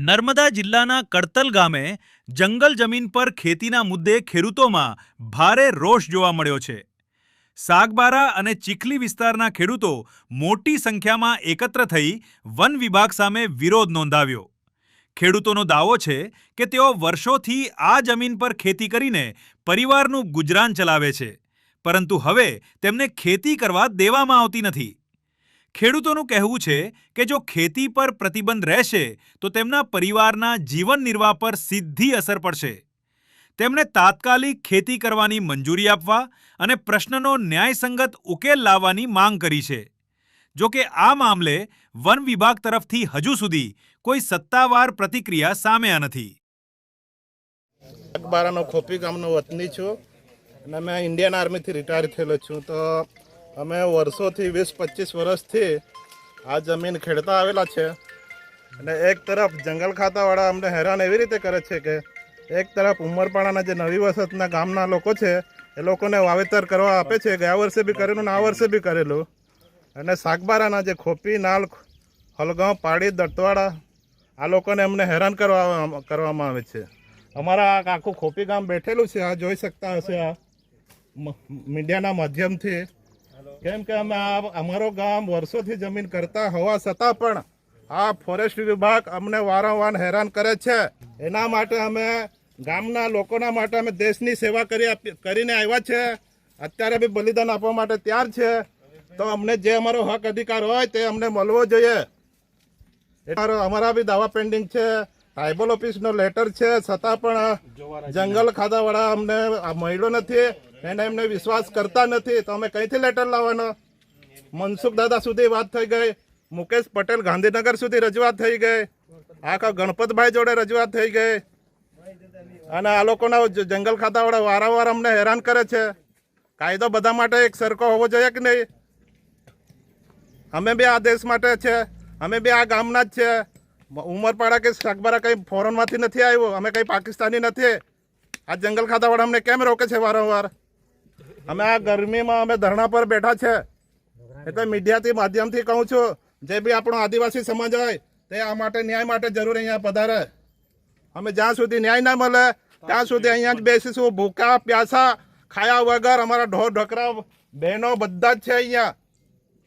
નર્મદા જિલ્લાના કડતલ ગામે જંગલ જમીન પર ખેતીના મુદ્દે ખેડૂતોમાં ભારે રોષ જોવા મળ્યો છે। સાગબારા અને ચીખલી વિસ્તારના ખેડૂતો મોટી સંખ્યામાં એકત્ર થઈ વન વિભાગ સામે વિરોધ નોંધાવ્યો। ખેડૂતોનો દાવો છે કે તેઓ વર્ષોથી આ જમીન પર ખેતી કરીને પરિવારનું ગુજરાન ચલાવે છે, પરંતુ હવે તેમને ખેતી કરવા દેવામાં આવતી નથી। ખેડૂતોનું કહેવું છે કે જો ખેતી પર પ્રતિબંધ રહેશે તો તેમના પરિવારના જીવન નિર્વાહ પર સીધી અસર પડશે। તેમણે તાત્કાલિક ખેતી કરવાની મંજૂરી આપવા અને પ્રશ્નનો ન્યાયસંગત ઉકેલ લાવવાની માંગ કરી છે। જો કે આ મામલે વન વિભાગ તરફથી હજુ સુધી કોઈ સત્તાવાર પ્રતિક્રિયા સામે નથી। સાગબારાનો ખોપી ગામનો વતની છું અને મેં ઇન્ડિયન આર્મીથી રિટાયર થયેલો છું। તો અમે વર્ષોથી 20-25 વર્ષથી આ જમીન ખેડતા આવેલા છે અને એક તરફ જંગલ ખાતાવાળા અમને હેરાન એવી રીતે કરે છે કે એક તરફ ઉમરપાડાના જે નવી વસતના ગામના લોકો છે એ લોકોને વાવેતર કરવા આપે છે। ગયા વર્ષે બી કરેલું ને આ વર્ષે બી કરેલું। અને સાગબારાના જે ખોપી, નાલ, હલગાંવ, પાડી, દટવાડા આ લોકોને અમને હેરાન કરવામાં આવે છે। અમારા આખું ખોપી ગામ બેઠેલું છે, આ જોઈ શકતા હશે આ મીડિયાના માધ્યમથી, કેમ કે અમે અમારો ગામ વર્ષોથી જમીન કરતા હોવા છતાં પણ આ ફોરેસ્ટ વિભાગ અમને વારંવાર હેરાન કરે છે। એના માટે અમે ગામના લોકોના માટે અમે દેશની સેવા કરીને આવ્યા છે। અત્યારે બી બલિદાન આપવા માટે તૈયાર છે। તો અમને જે અમારો હક અધિકાર હોય તે અમને મળવો જોઈએ। અમારા બી દાવા પેન્ડિંગ છે, ટ્રાઇબલ ઓફિસનો લેટર છે, છતાં પણ જંગલ ખાતાવાળા અમને મળ્યો નથી એને એમને વિશ્વાસ કરતા નથી। તો અમે કઈથી લેટર લાવવાનો? મનસુખ દાદા સુધી વાત થઈ ગઈ, મુકેશ પટેલ ગાંધીનગર સુધી રજૂઆત થઈ ગઈ, આખા ગણપતભાઈ જોડે રજૂઆત થઈ ગઈ અને આ લોકોના જંગલ ખાતાવાળા વારંવાર અમને હેરાન કરે છે। કાયદો બધા માટે એક સરખો હોવો જોઈએ કે નહીં? અમે બી આ દેશ માટે છે, અમે બી આ ગામના જ છે। ઉમરપાડા કે સાગબારા કંઈ ફોરેનમાંથી નથી આવ્યું, અમે કંઈ પાકિસ્તાની નથી। આ જંગલ ખાતાવાળા અમને કેમ રોકે છે વારંવાર? અમે આ ગરમીમાં અમે ધરણા પર બેઠા છે। એટલે મીડિયાથી માધ્યમથી કહું છું, જે બી આપણો આદિવાસી સમાજ હોય તે આ માટે ન્યાય માટે જરૂર અહીંયા પધારે। અમે જ્યાં સુધી ન્યાય ના મળે ત્યાં સુધી અહીંયા જ બેસીશું, ભૂખ્યા પ્યાસા ખાયા વગર। અમારા ઢોર ઢોકરા બહેનો બધા જ છે અહીંયા।